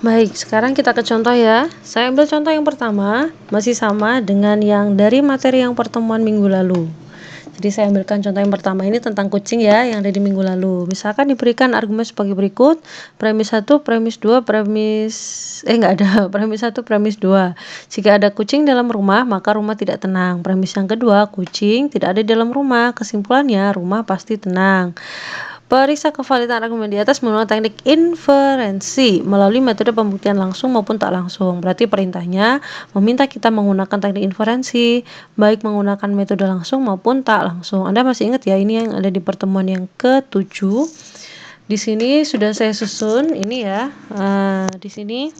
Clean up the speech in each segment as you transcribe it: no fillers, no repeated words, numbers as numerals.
Baik, sekarang kita ke contoh ya. Saya ambil contoh yang pertama, masih sama dengan yang dari materi yang pertemuan minggu lalu. Jadi saya ambilkan contoh yang pertama ini tentang kucing ya, yang dari minggu lalu. Misalkan diberikan argumen sebagai berikut, premis 1, premis 2, enggak ada, premis 1, premis 2. Jika ada kucing dalam rumah, maka rumah tidak tenang. Premis yang kedua, kucing tidak ada di dalam rumah. Kesimpulannya, rumah pasti tenang. Periksa kevalidan argumen di atas menggunakan teknik inferensi melalui metode pembuktian langsung maupun tak langsung. Berarti perintahnya meminta kita menggunakan teknik inferensi, baik menggunakan metode langsung maupun tak langsung. Anda masih ingat ya, ini yang ada di pertemuan yang ke-7. Di sini sudah saya susun ini ya. Di sini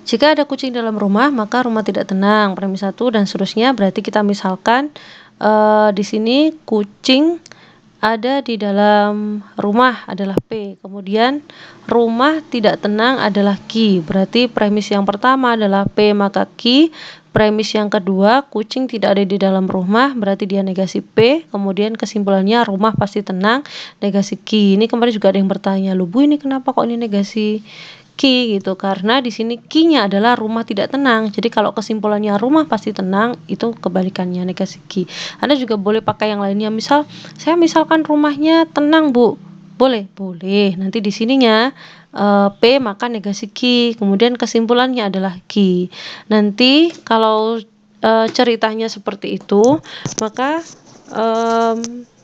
jika ada kucing dalam rumah, maka rumah tidak tenang. Premis 1 dan seterusnya. Berarti kita misalkan di sini kucing ada di dalam rumah adalah P, kemudian rumah tidak tenang adalah Q. Berarti premis yang pertama adalah P maka Q, premis yang kedua kucing tidak ada di dalam rumah berarti dia negasi P, kemudian kesimpulannya rumah pasti tenang negasi Q. Ini kemarin juga ada yang bertanya, "Loh Bu, ini kenapa kok ini negasi Q gitu?" Karena di sini Q-nya adalah rumah tidak tenang. Jadi kalau kesimpulannya rumah pasti tenang, itu kebalikannya negasi Q. Anda juga boleh pakai yang lainnya. Misal, saya misalkan rumahnya tenang, Bu. Boleh, boleh. Nanti di sininya P maka negasi Q. Kemudian kesimpulannya adalah Q. Nanti kalau ceritanya seperti itu, maka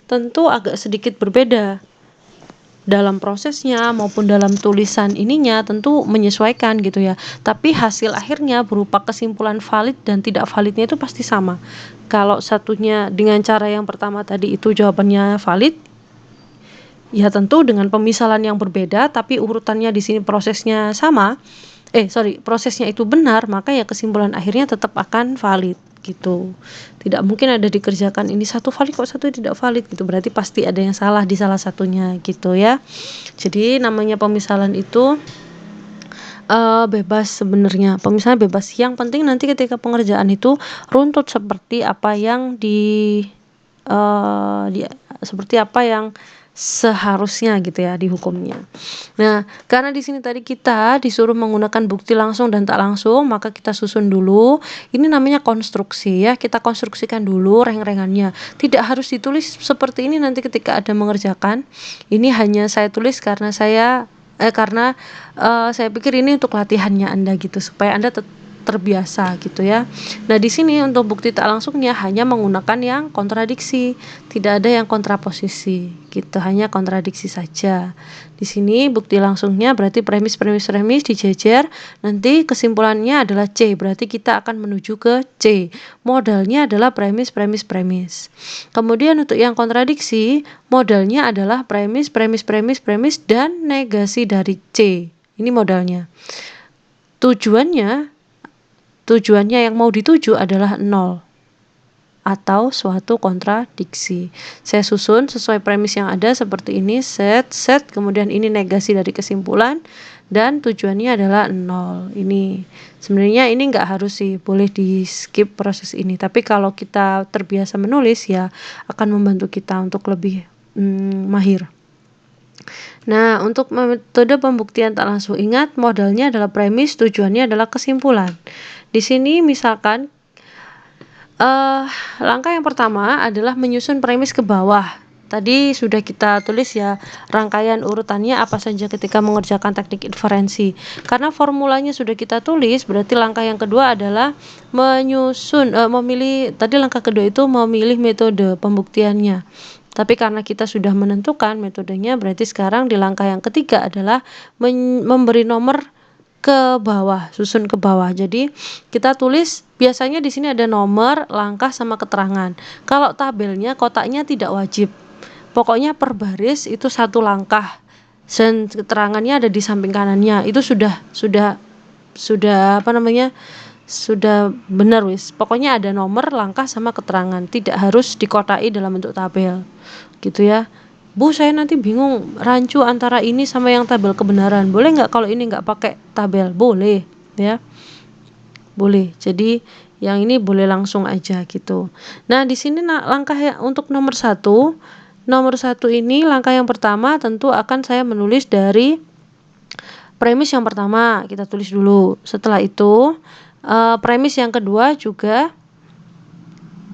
tentu agak sedikit berbeda dalam prosesnya maupun dalam tulisan ininya, tentu menyesuaikan gitu ya. Tapi hasil akhirnya berupa kesimpulan valid dan tidak validnya itu pasti sama. Kalau satunya dengan cara yang pertama tadi itu jawabannya valid, ya tentu dengan pemisalan yang berbeda tapi urutannya di sini prosesnya sama. Prosesnya itu benar, maka ya kesimpulan akhirnya tetap akan valid gitu. Tidak mungkin ada dikerjakan ini satu valid kok satu tidak valid gitu. Berarti pasti ada yang salah di salah satunya gitu ya. Jadi namanya pemisalan itu bebas sebenarnya. Pemisalan bebas. Yang penting nanti ketika pengerjaan itu runtut seperti apa yang seperti apa yang seharusnya gitu ya di hukumnya. Nah, karena di sini tadi kita disuruh menggunakan bukti langsung dan tak langsung, maka kita susun dulu. Ini namanya konstruksi ya. Kita konstruksikan dulu reng-rengannya. Tidak harus ditulis seperti ini nanti ketika ada mengerjakan. Ini hanya saya tulis karena saya pikir ini untuk latihannya Anda gitu supaya Anda terbiasa gitu ya. Nah, di sini untuk bukti tak langsungnya hanya menggunakan yang kontradiksi, tidak ada yang kontraposisi gitu, hanya kontradiksi saja. Di sini bukti langsungnya berarti premis dijejer, nanti kesimpulannya adalah C, berarti kita akan menuju ke C. Modalnya adalah premis. Kemudian untuk yang kontradiksi, modalnya adalah premis dan negasi dari C. Ini modalnya. Tujuannya yang mau dituju adalah 0 atau suatu kontradiksi. Saya susun sesuai premis yang ada seperti ini, set, kemudian ini negasi dari kesimpulan dan tujuannya adalah 0. Ini sebenarnya ini nggak harus sih, boleh di skip proses ini. Tapi kalau kita terbiasa menulis ya akan membantu kita untuk lebih mahir. Nah, untuk metode pembuktian tak langsung, ingat modalnya adalah premis, tujuannya adalah kesimpulan. Di sini misalkan langkah yang pertama adalah menyusun premis ke bawah. Tadi sudah kita tulis ya rangkaian urutannya apa saja ketika mengerjakan teknik inferensi. Karena formulanya sudah kita tulis, berarti langkah yang kedua adalah langkah kedua itu memilih metode pembuktiannya. Tapi karena kita sudah menentukan metodenya, berarti sekarang di langkah yang ketiga adalah memberi nomor ke bawah, susun ke bawah. Jadi kita tulis biasanya di sini ada nomor, langkah sama keterangan. Kalau tabelnya kotaknya tidak wajib. Pokoknya per baris itu satu langkah. Dan keterangannya ada di samping kanannya. Itu sudah benar wis. Pokoknya ada nomor, langkah sama keterangan. Tidak harus dikotai dalam bentuk tabel. Gitu ya. Bu, saya nanti bingung rancu antara ini sama yang tabel kebenaran. Boleh nggak kalau ini nggak pakai tabel? Boleh, ya. Boleh. Jadi yang ini boleh langsung aja gitu. Nah, di sini langkah untuk nomor 1. Nomor 1 ini langkah yang pertama tentu akan saya menulis dari premis yang pertama kita tulis dulu. Setelah itu premis yang kedua juga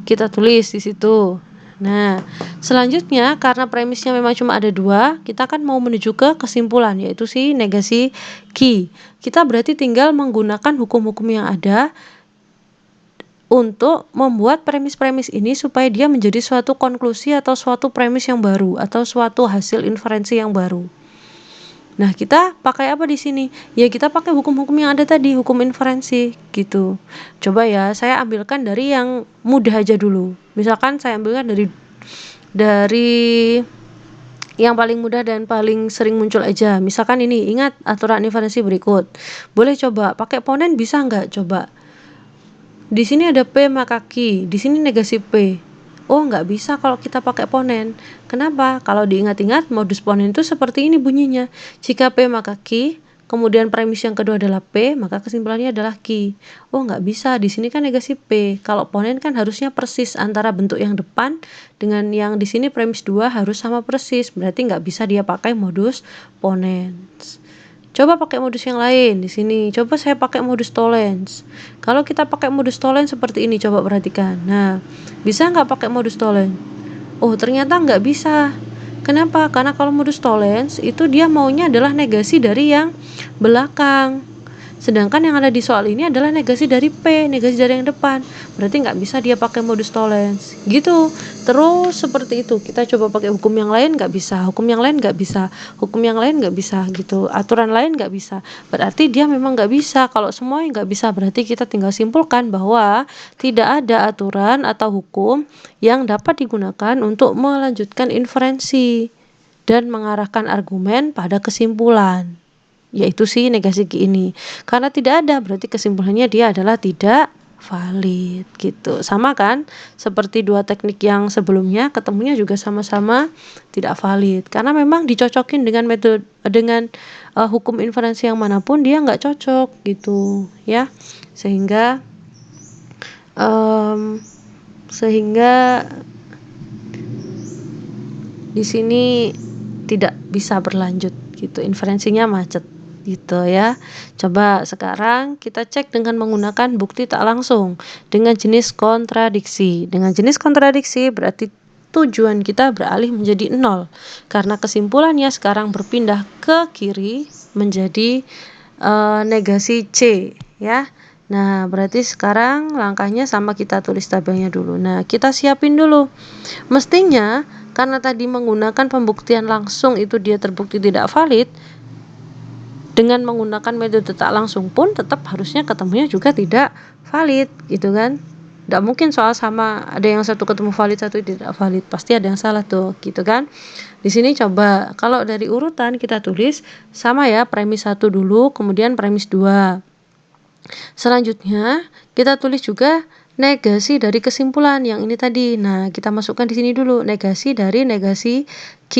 kita tulis di situ. Nah, selanjutnya karena premisnya memang cuma ada 2, kita kan mau menuju ke kesimpulan, yaitu si negasi Q. Kita berarti tinggal menggunakan hukum-hukum yang ada untuk membuat premis-premis ini supaya dia menjadi suatu konklusi atau suatu premis yang baru atau suatu hasil inferensi yang baru. Nah, kita pakai apa di sini? Ya, kita pakai hukum-hukum yang ada tadi, hukum inferensi gitu. Coba ya, saya ambilkan dari yang mudah aja dulu. Misalkan saya ambilkan dari yang paling mudah dan paling sering muncul aja. Misalkan ini, ingat aturan inferensi berikut. Boleh coba pakai ponen, bisa nggak? Coba. Di sini ada P maka Q, di sini negasi P. Oh, nggak bisa kalau kita pakai ponen. Kenapa? Kalau diingat-ingat, modus ponen itu seperti ini bunyinya. Jika P maka Q, kemudian premis yang kedua adalah P, maka kesimpulannya adalah Q. Oh, nggak bisa. Di sini kan negasi P. Kalau ponen kan harusnya persis antara bentuk yang depan dengan yang di sini premis 2 harus sama persis. Berarti nggak bisa dia pakai modus ponen. Coba pakai modus yang lain di sini. Coba saya pakai modus tollens. Kalau kita pakai modus tollens seperti ini, coba perhatikan. Nah, bisa nggak pakai modus tollens? Oh, ternyata nggak bisa. Kenapa? Karena kalau modus tollens itu dia maunya adalah negasi dari yang belakang. Sedangkan yang ada di soal ini adalah negasi dari P, negasi dari yang depan. Berarti nggak bisa dia pakai modus tollens. Gitu. Terus seperti itu. Kita coba pakai hukum yang lain nggak bisa. Hukum yang lain nggak bisa. Hukum yang lain nggak bisa gitu. Aturan lain nggak bisa. Berarti dia memang nggak bisa. Kalau semuanya nggak bisa, berarti kita tinggal simpulkan bahwa tidak ada aturan atau hukum yang dapat digunakan untuk melanjutkan inferensi dan mengarahkan argumen pada kesimpulan, yaitu si negasi Q ini. Karena tidak ada, berarti kesimpulannya dia adalah tidak valid gitu. Sama kan seperti dua teknik yang sebelumnya, ketemunya juga sama-sama tidak valid karena memang dicocokin dengan metode hukum inferensi yang manapun dia nggak cocok gitu ya. Sehingga di sini tidak bisa berlanjut gitu, inferensinya macet gitu ya. Coba sekarang kita cek dengan menggunakan bukti tak langsung dengan jenis kontradiksi. Dengan jenis kontradiksi berarti tujuan kita beralih menjadi 0 karena kesimpulannya sekarang berpindah ke kiri menjadi negasi C ya. Nah, berarti sekarang langkahnya sama, kita tulis tabelnya dulu. Nah, kita siapin dulu. Mestinya karena tadi menggunakan pembuktian langsung itu dia terbukti tidak valid, dengan menggunakan metode tak langsung pun tetap harusnya ketemunya juga tidak valid gitu kan. Tidak mungkin soal sama ada yang satu ketemu valid, satu tidak valid, pasti ada yang salah tuh gitu kan. Di sini coba kalau dari urutan kita tulis sama ya, premis 1 dulu, kemudian premis 2. Selanjutnya kita tulis juga negasi dari kesimpulan yang ini tadi. Nah, kita masukkan di sini dulu negasi dari negasi Q.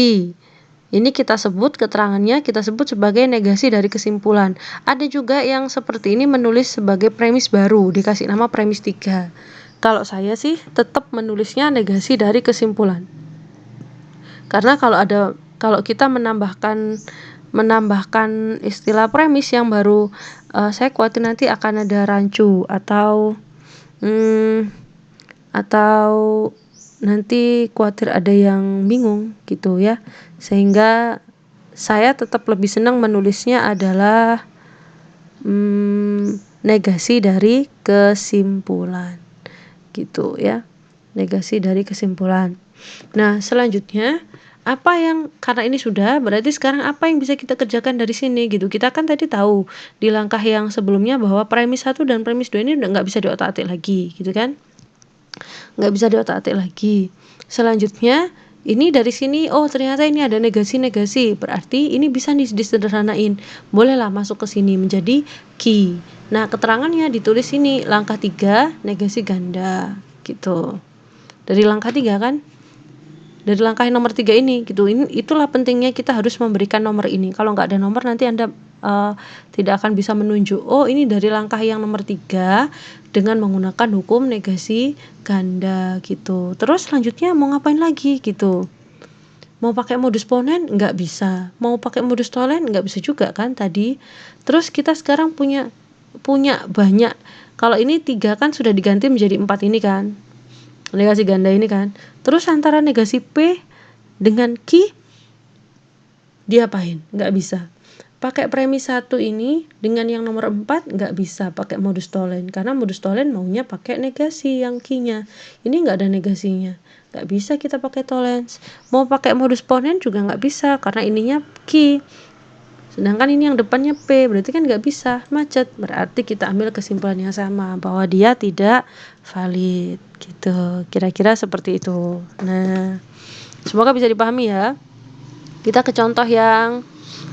Ini kita sebut keterangannya, kita sebut sebagai negasi dari kesimpulan. Ada juga yang seperti ini menulis sebagai premis baru, dikasih nama premis 3. Kalau saya sih tetap menulisnya negasi dari kesimpulan. Karena kalau kita menambahkan istilah premis yang baru, saya khawatir nanti akan ada rancu atau nanti khawatir ada yang bingung gitu ya. Sehingga saya tetap lebih senang menulisnya adalah negasi dari kesimpulan gitu ya. Negasi dari kesimpulan. Nah, selanjutnya karena ini sudah, berarti sekarang apa yang bisa kita kerjakan dari sini gitu. Kita kan tadi tahu di langkah yang sebelumnya bahwa premis 1 dan premis 2 ini udah nggak bisa diotak-atik lagi gitu kan. Nggak bisa diotak-atik lagi. Selanjutnya ini dari sini, oh ternyata ini ada negasi-negasi, berarti ini bisa disederhanain. Bolehlah masuk ke sini menjadi Q. Nah, keterangannya ditulis ini langkah 3 negasi ganda gitu. Dari langkah 3 kan? Dari langkah yang nomor 3 ini gitu. Itulah pentingnya kita harus memberikan nomor ini. Kalau nggak ada nomor nanti Anda tidak akan bisa menunjuk. Oh, ini dari langkah yang nomor 3 dengan menggunakan hukum negasi ganda gitu. Terus selanjutnya mau ngapain lagi gitu. Mau pakai modus ponen nggak bisa, mau pakai modus tolen nggak bisa juga kan tadi. Terus kita sekarang punya banyak. Kalau ini 3 kan sudah diganti menjadi 4 ini kan, negasi ganda ini kan. Terus antara negasi P dengan Q diapain? Nggak bisa. Pakai premis 1 ini dengan yang nomor 4 nggak bisa pakai modus tolen, karena modus tolen maunya pakai negasi yang Q-nya. Ini nggak ada negasinya, nggak bisa kita pakai tolens. Mau pakai modus ponen juga nggak bisa, karena ininya Q, sedangkan ini yang depannya P, berarti kan nggak bisa, macet. Berarti kita ambil kesimpulan yang sama, bahwa dia tidak valid gitu, kira-kira seperti itu. Nah, semoga bisa dipahami ya. Kita ke contoh yang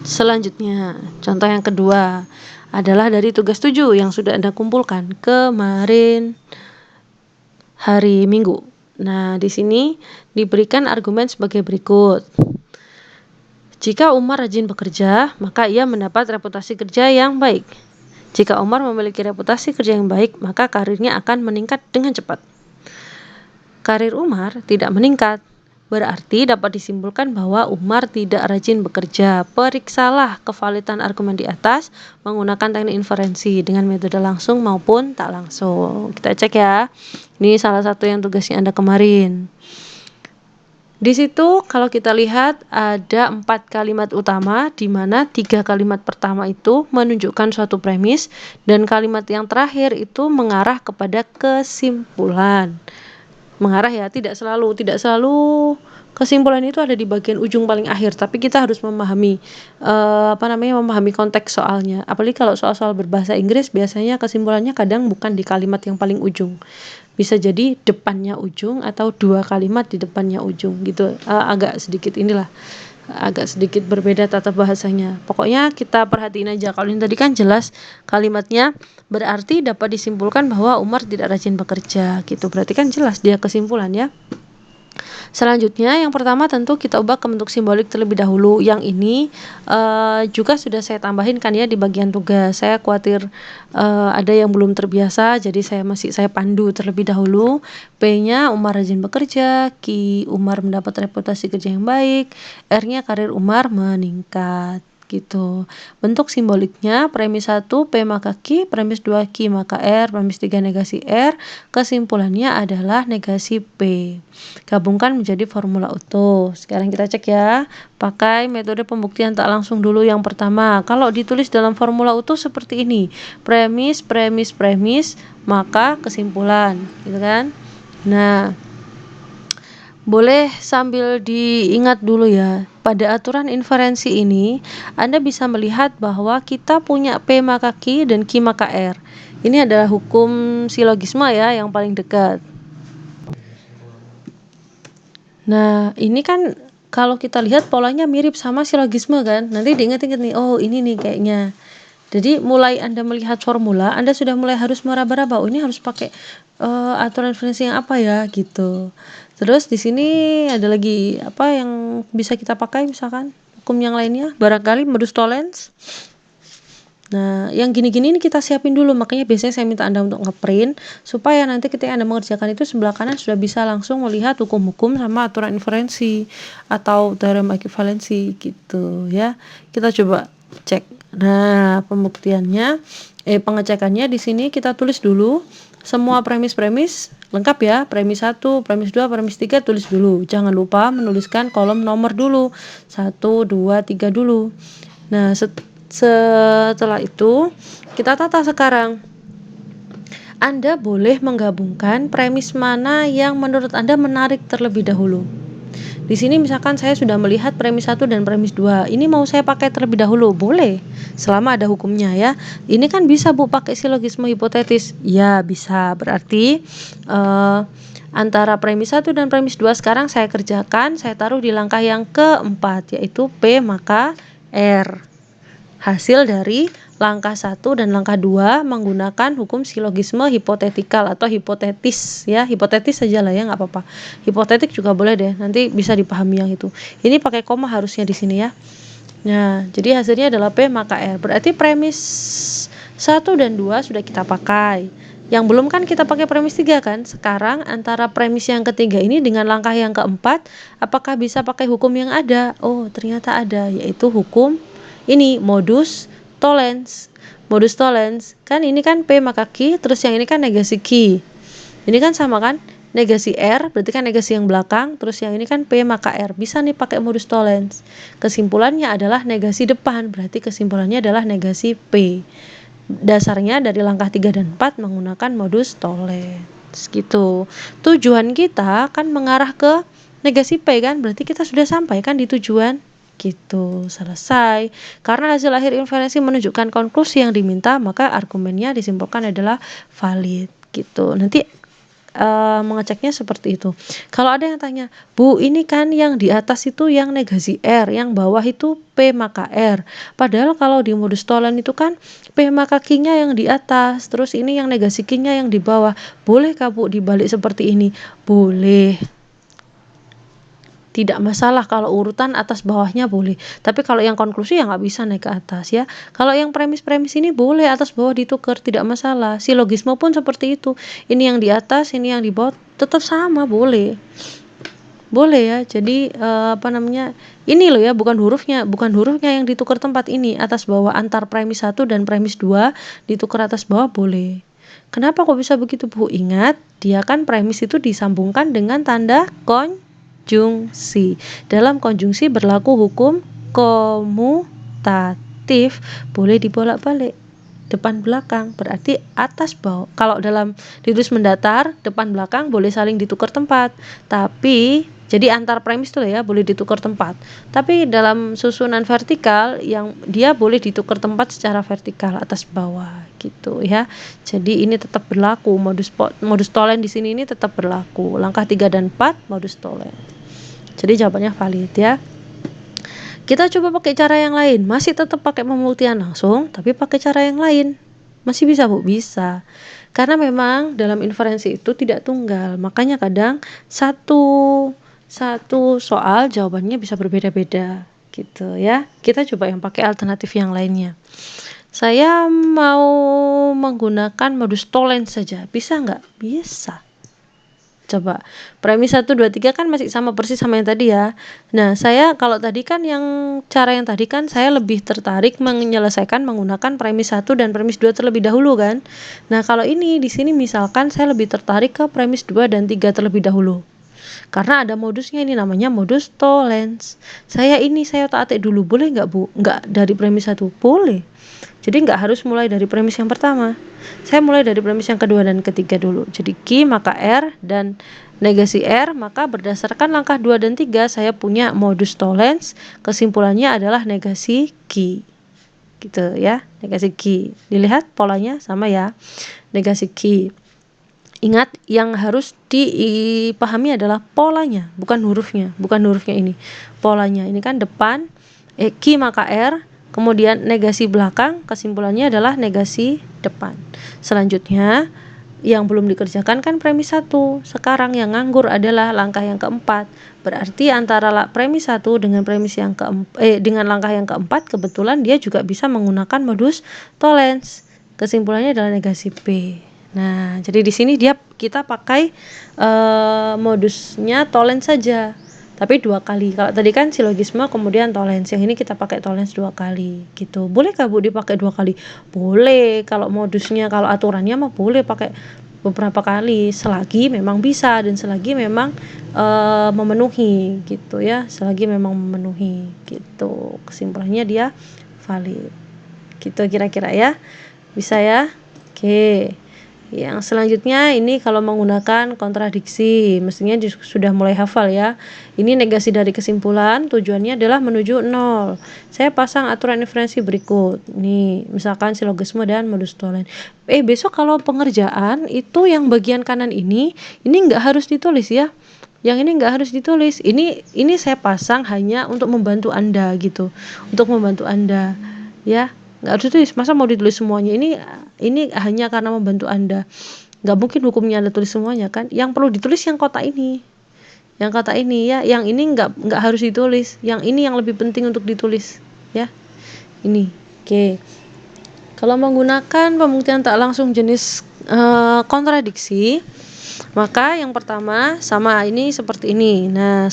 selanjutnya. Contoh yang kedua adalah dari tugas 7 yang sudah Anda kumpulkan kemarin hari Minggu. Nah, di sini diberikan argumen sebagai berikut. Jika Umar rajin bekerja, maka ia mendapat reputasi kerja yang baik. Jika Umar memiliki reputasi kerja yang baik, maka karirnya akan meningkat dengan cepat. Karir Umar tidak meningkat, berarti dapat disimpulkan bahwa Umar tidak rajin bekerja. Periksalah kevalidan argumen di atas menggunakan teknik inferensi dengan metode langsung maupun tak langsung. Kita cek ya. Ini salah satu yang tugasnya Anda kemarin. Di situ kalau kita lihat ada 4 kalimat utama, di mana 3 kalimat pertama itu menunjukkan suatu premis dan kalimat yang terakhir itu mengarah kepada kesimpulan. Mengarah ya, tidak selalu kesimpulan itu ada di bagian ujung paling akhir, tapi kita harus memahami memahami konteks soalnya. Apalagi kalau soal-soal berbahasa Inggris, biasanya kesimpulannya kadang bukan di kalimat yang paling ujung, bisa jadi depannya ujung atau 2 kalimat di depannya ujung gitu. Agak sedikit berbeda tata bahasanya. Pokoknya kita perhatiin aja. Kalau ini tadi kan jelas kalimatnya, berarti dapat disimpulkan bahwa Umar tidak rajin bekerja gitu. Berarti kan jelas dia kesimpulan ya. Selanjutnya yang pertama tentu kita ubah ke bentuk simbolik terlebih dahulu. Yang ini juga sudah saya tambahin kan ya di bagian tugas. Saya khawatir ada yang belum terbiasa, jadi saya pandu terlebih dahulu. P-nya Umar rajin bekerja, Q Umar mendapat reputasi kerja yang baik, R-nya karir Umar meningkat gitu. Bentuk simboliknya premis 1 P maka Q, premis 2 Q maka R, premis 3 negasi R, kesimpulannya adalah negasi P. Gabungkan menjadi formula utuh. Sekarang kita cek ya, pakai metode pembuktian tak langsung dulu yang pertama. Kalau ditulis dalam formula utuh seperti ini, premis, maka kesimpulan, gitu kan. Nah, boleh sambil diingat dulu ya, pada aturan inferensi ini Anda bisa melihat bahwa kita punya P maka Q dan Q maka R. Ini adalah hukum silogisme ya yang paling dekat. Nah, ini kan kalau kita lihat polanya mirip sama silogisme kan. Nanti diingat-ingat nih, oh ini nih kayaknya. Jadi mulai Anda melihat formula, Anda sudah mulai harus meraba-raba, oh ini harus pakai aturan inferensi yang apa ya gitu. Terus di sini ada lagi apa yang bisa kita pakai, misalkan hukum yang lainnya, barangkali modus tollens. Nah, yang gini-gini ini kita siapin dulu, makanya biasanya saya minta Anda untuk ngeprint supaya nanti ketika Anda mengerjakan itu sebelah kanan sudah bisa langsung melihat hukum-hukum sama aturan inferensi atau teorem ekivalensi gitu ya. Kita coba cek. Nah, pengecekannya di sini kita tulis dulu semua premis-premis lengkap ya. Premis 1, premis 2, premis 3 tulis dulu. Jangan lupa menuliskan kolom nomor dulu. 1, 2, 3 dulu. Nah, setelah itu kita tata sekarang. Anda boleh menggabungkan premis mana yang menurut Anda menarik terlebih dahulu. Di sini misalkan saya sudah melihat premis 1 dan premis 2. Ini mau saya pakai terlebih dahulu, boleh. Selama ada hukumnya ya. Ini kan bisa Bu pakai silogisme hipotetis. Ya, bisa. Berarti antara premis 1 dan premis 2 sekarang saya kerjakan, saya taruh di langkah yang keempat, yaitu P maka R. Hasil dari langkah 1 dan langkah 2 menggunakan hukum silogisme hipotetikal atau hipotetis ya, hipotetis saja lah ya, nggak apa-apa. Hipotetik juga boleh deh, nanti bisa dipahami yang itu. Ini pakai koma harusnya di sini ya. Nah, jadi hasilnya adalah P maka R. Berarti premis 1 dan 2 sudah kita pakai. Yang belum kan kita pakai premis 3 kan. Sekarang antara premis yang ketiga ini dengan langkah yang keempat, apakah bisa pakai hukum yang ada? Oh, ternyata ada, yaitu hukum ini modus tollens. Modus tollens kan ini kan P maka Q, terus yang ini kan negasi Q. Ini kan sama kan? Negasi R berarti kan negasi yang belakang, terus yang ini kan P maka R. Bisa nih pakai modus tollens. Kesimpulannya adalah negasi depan, berarti kesimpulannya adalah negasi P. Dasarnya dari langkah 3 dan 4 menggunakan modus tollens gitu. Tujuan kita kan mengarah ke negasi P kan, berarti kita sudah sampai kan di tujuan gitu. Selesai. Karena hasil akhir inferensi menunjukkan konklusi yang diminta, maka argumennya disimpulkan adalah valid gitu. Nanti mengeceknya seperti itu. Kalau ada yang tanya, Bu, ini kan yang di atas itu yang negasi R, yang bawah itu P maka R. Padahal kalau di modus tollens itu kan P maka Q-nya yang di atas, terus ini yang negasi Q-nya yang di bawah. Bolehkah Bu dibalik seperti ini? Boleh. Tidak masalah kalau urutan atas bawahnya boleh. Tapi kalau yang konklusi ya nggak bisa naik ke atas ya. Kalau yang premis-premis ini boleh atas bawah ditukar, tidak masalah. Silogisme pun seperti itu. Ini yang di atas, ini yang di bawah, tetap sama, boleh. Boleh ya. Jadi ini loh ya, bukan hurufnya yang ditukar tempat ini. Atas bawah antar premis 1 dan premis 2 ditukar atas bawah boleh. Kenapa kok bisa begitu, Bu? Ingat, dia kan premis itu disambungkan dengan tanda konjungsi. Dalam konjungsi berlaku hukum komutatif, boleh dibolak-balik depan belakang, berarti atas bawah. Kalau dalam ditulis mendatar, depan belakang boleh saling ditukar tempat. Tapi jadi antar premis tuh ya boleh ditukar tempat. Tapi dalam susunan vertikal yang dia boleh ditukar tempat secara vertikal atas bawah gitu ya. Jadi ini tetap berlaku, modus tollens di sini ini tetap berlaku. Langkah 3 dan 4 modus tollens. Jadi jawabannya valid ya. Kita coba pakai cara yang lain, masih tetap pakai pembuktian langsung, tapi pakai cara yang lain. Masih bisa, Bu? Bisa. Karena memang dalam inferensi itu tidak tunggal, makanya kadang satu soal jawabannya bisa berbeda-beda gitu ya. Kita coba yang pakai alternatif yang lainnya. Saya mau menggunakan modus tollens saja, bisa nggak? Bisa. Coba, premis 1, 2, 3 kan masih sama persis sama yang tadi ya. Nah, saya kalau tadi kan cara yang tadi kan saya lebih tertarik menyelesaikan menggunakan premis 1 dan premis 2 terlebih dahulu kan. Nah, kalau ini di sini misalkan saya lebih tertarik ke premis 2 dan 3 terlebih dahulu. Karena ada modusnya, ini namanya modus tollens. Saya otak-atik dulu, boleh nggak, Bu? Nggak dari premis 1? Boleh. Jadi nggak harus mulai dari premis yang pertama. Saya mulai dari premis yang kedua dan ketiga dulu. Jadi Q maka R dan negasi R, maka berdasarkan langkah 2 dan 3 saya punya modus tollens. Kesimpulannya adalah negasi Q. Gitu ya, negasi Q. Dilihat polanya sama ya. Negasi Q. Ingat, yang harus dipahami adalah polanya, bukan hurufnya ini. Polanya. Ini kan depan Q maka R, kemudian negasi belakang, kesimpulannya adalah negasi depan. Selanjutnya, yang belum dikerjakan kan premis 1. Sekarang yang nganggur adalah langkah yang keempat. Berarti antara premis 1 dengan premis yang dengan langkah yang keempat, kebetulan dia juga bisa menggunakan modus tollens. Kesimpulannya adalah negasi P. Nah, jadi di sini kita pakai modusnya tollens saja, tapi 2 kali. Kalau tadi kan silogisme kemudian tollens, yang ini kita pakai tollens 2 kali gitu. Bolehkah, Bu, dipakai 2 kali? Boleh. Kalau modusnya, kalau aturannya mah boleh pakai beberapa kali selagi memang bisa dan selagi memang memenuhi gitu ya. Selagi memang memenuhi gitu. Kesimpulannya dia valid. Gitu kira-kira ya. Bisa ya? Oke. Yang selanjutnya ini kalau menggunakan kontradiksi, mestinya sudah mulai hafal ya. Ini negasi dari kesimpulan, tujuannya adalah menuju 0. Saya pasang aturan inferensi berikut. Nih, misalkan silogisme dan modus tollens. Besok kalau pengerjaan itu yang bagian kanan ini nggak harus ditulis ya. Yang ini nggak harus ditulis. Ini saya pasang hanya untuk membantu Anda gitu. Untuk membantu Anda ya. Nggak harus ditulis, masa mau ditulis semuanya? Ini hanya karena membantu Anda. Nggak mungkin hukumnya Anda tulis semuanya kan. Yang perlu ditulis yang kotak ini ya. Yang ini nggak harus ditulis. Yang ini yang lebih penting untuk ditulis ya. Ini. Oke. Kalau menggunakan pembuktian tak langsung jenis kontradiksi, maka yang pertama sama ini seperti ini. Nah,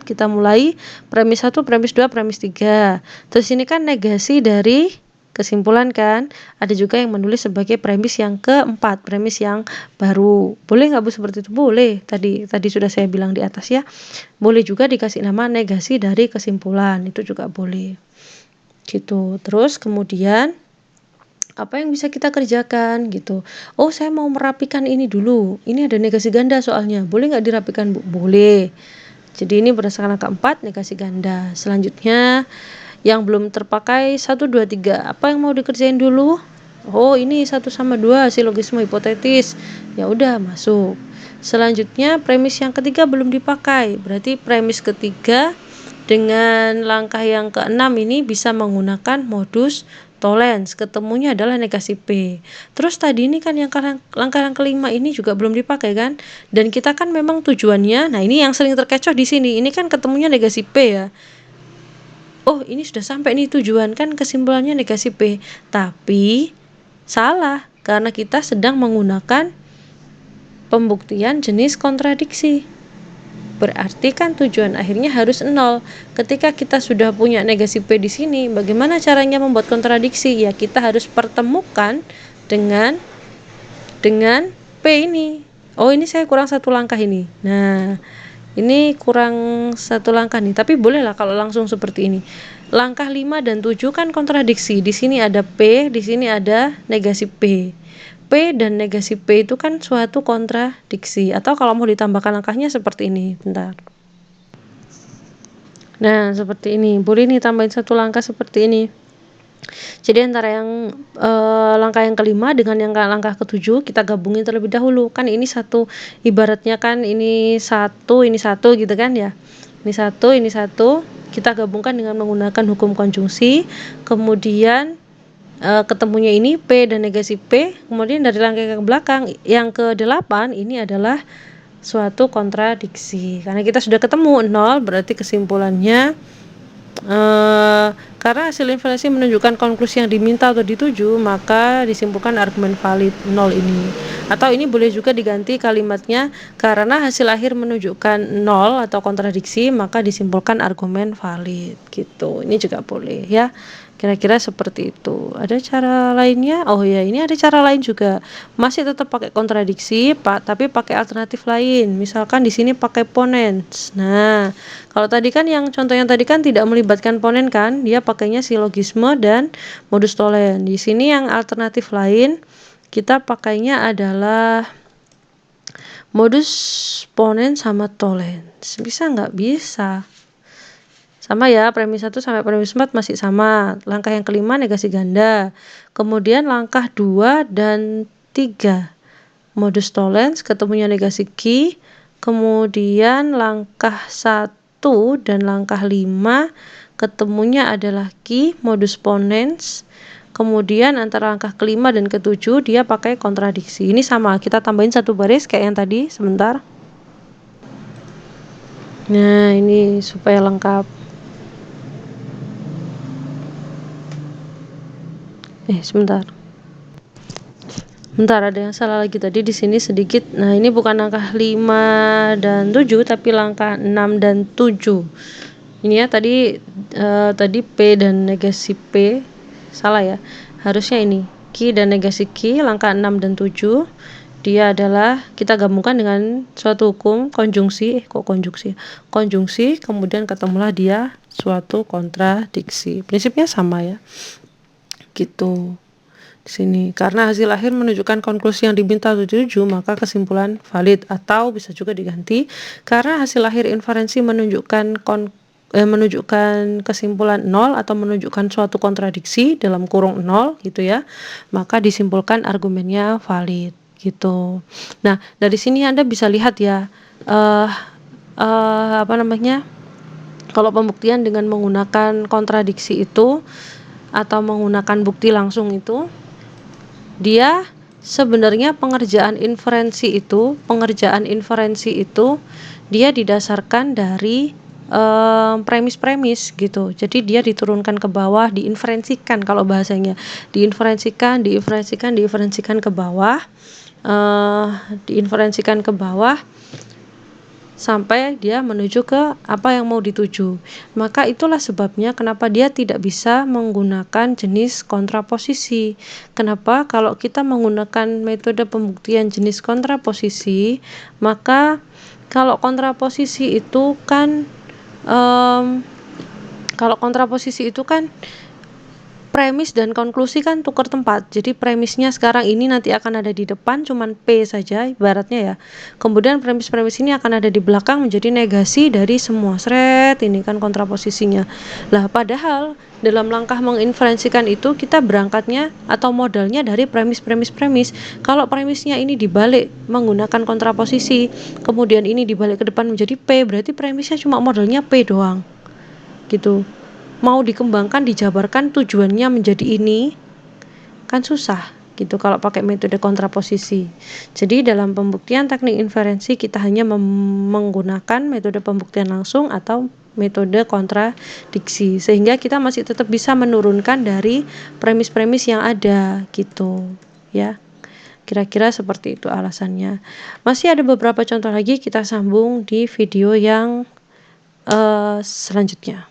kita mulai premis 1, premis 2, premis 3. Terus ini kan negasi dari kesimpulan kan. Ada juga yang menulis sebagai premis yang keempat, premis yang baru. Boleh nggak Bu seperti itu? Boleh. Tadi sudah saya bilang di atas ya. Boleh juga dikasih nama negasi dari kesimpulan. Itu juga boleh. Gitu. Terus kemudian apa yang bisa kita kerjakan gitu. Oh, saya mau merapikan ini dulu. Ini ada negasi ganda soalnya. Boleh nggak dirapikan, Bu? Boleh. Jadi ini berdasarkan angka 4 negasi ganda. Selanjutnya yang belum terpakai 1, 2, 3. Apa yang mau dikerjain dulu? Oh, ini 1 sama 2 silogisme hipotetis. Ya udah masuk. Selanjutnya premis yang ketiga belum dipakai. Berarti premis ketiga dengan langkah yang keenam ini bisa menggunakan modus tollens. Ketemunya adalah negasi P. Terus tadi ini kan yang langkah yang kelima ini juga belum dipakai kan? Dan kita kan memang tujuannya, nah ini yang sering terkecoh di sini. Ini kan ketemunya negasi P ya. Oh, ini sudah sampai nih tujuan, kan kesimpulannya negasi P. Tapi salah karena kita sedang menggunakan pembuktian jenis kontradiksi. Berarti kan tujuan akhirnya harus 0. Ketika kita sudah punya negasi P di sini, bagaimana caranya membuat kontradiksi? Ya, kita harus pertemukan dengan P ini. Oh, ini saya kurang satu langkah ini. Nah, ini kurang satu langkah nih, tapi bolehlah kalau langsung seperti ini. Langkah 5 dan 7 kan kontradiksi. Di sini ada P, di sini ada negasi P. P dan negasi P itu kan suatu kontradiksi. Atau kalau mau ditambahkan langkahnya seperti ini. Bentar. Nah, seperti ini. Boleh nih tambahin satu langkah seperti ini. Jadi antara yang langkah yang kelima dengan yang langkah ketujuh kita gabungin terlebih dahulu. Kan ini satu, ibaratnya kan ini satu gitu kan ya. Ini satu, kita gabungkan dengan menggunakan hukum konjungsi. Kemudian ketemunya ini P dan negasi P. Kemudian dari langkah ke belakang yang ke-8 ini adalah suatu kontradiksi. Karena kita sudah ketemu 0, berarti kesimpulannya karena hasil invalidasi menunjukkan konklusi yang diminta atau dituju, maka disimpulkan argumen valid 0 ini. Atau ini boleh juga diganti kalimatnya, karena hasil akhir menunjukkan 0 atau kontradiksi, maka disimpulkan argumen valid gitu. Ini juga boleh ya. Kira-kira seperti itu. Ada cara lainnya? Oh ya, ini ada cara lain juga. Masih tetap pakai kontradiksi, Pak, tapi pakai alternatif lain. Misalkan di sini pakai ponens. Nah, kalau tadi kan yang contoh yang tadi kan tidak melibatkan ponen kan, dia pakainya silogisme dan modus tollens. Di sini yang alternatif lain kita pakainya adalah modus ponen sama tollens. Bisa nggak? Bisa. Sama ya, premis 1 sampai premis 4 masih sama. Langkah yang kelima negasi ganda. Kemudian langkah 2 dan 3 modus tollens, ketemunya negasi Q. Kemudian langkah 1 dan langkah 5 ketemunya adalah Q modus ponens. Kemudian antara langkah kelima dan ketujuh dia pakai kontradiksi. Ini sama, kita tambahin satu baris kayak yang tadi, sebentar. Nah, ini supaya lengkap. Sebentar. Bentar, ada yang salah lagi tadi di sini sedikit. Nah, ini bukan langkah 5 dan 7 tapi langkah 6 dan 7. Ini ya tadi P dan negasi P salah ya. Harusnya ini Q dan negasi Q, langkah 6 dan 7. Dia adalah kita gabungkan dengan suatu hukum konjungsi, konjungsi, kemudian ketemulah dia suatu kontradiksi. Prinsipnya sama ya. Gitu. Di sini karena hasil akhir menunjukkan konklusi yang diminta atau dituju, maka kesimpulan valid. Atau bisa juga diganti karena hasil akhir inferensi menunjukkan kesimpulan 0 atau menunjukkan suatu kontradiksi dalam kurung 0 gitu ya, maka disimpulkan argumennya valid gitu. Nah, dari sini Anda bisa lihat ya kalau pembuktian dengan menggunakan kontradiksi itu atau menggunakan bukti langsung itu, dia sebenarnya pengerjaan inferensi itu dia didasarkan dari premis-premis gitu. Jadi dia diturunkan ke bawah, diinferensikan kalau bahasanya. Diinferensikan ke bawah. Diinferensikan ke bawah sampai dia menuju ke apa yang mau dituju. Maka itulah sebabnya kenapa dia tidak bisa menggunakan jenis kontraposisi. Kenapa? Kalau kita menggunakan metode pembuktian jenis kontraposisi, maka kalau kontraposisi itu kan premis dan konklusi kan tukar tempat. Jadi premisnya sekarang ini nanti akan ada di depan cuman P saja ibaratnya ya. Kemudian premis-premis ini akan ada di belakang menjadi negasi dari semua seret ini kan kontraposisinya. Lah padahal dalam langkah menginferensikan itu kita berangkatnya atau modalnya dari premis. Kalau premisnya ini dibalik menggunakan kontraposisi, kemudian ini dibalik ke depan menjadi P, berarti premisnya cuma modalnya P doang. Gitu. Mau dikembangkan, dijabarkan tujuannya menjadi ini kan susah gitu kalau pakai metode kontraposisi. Jadi dalam pembuktian teknik inferensi kita hanya menggunakan metode pembuktian langsung atau metode kontradiksi, sehingga kita masih tetap bisa menurunkan dari premis-premis yang ada gitu ya. Kira-kira seperti itu alasannya. Masih ada beberapa contoh lagi, kita sambung di video yang selanjutnya.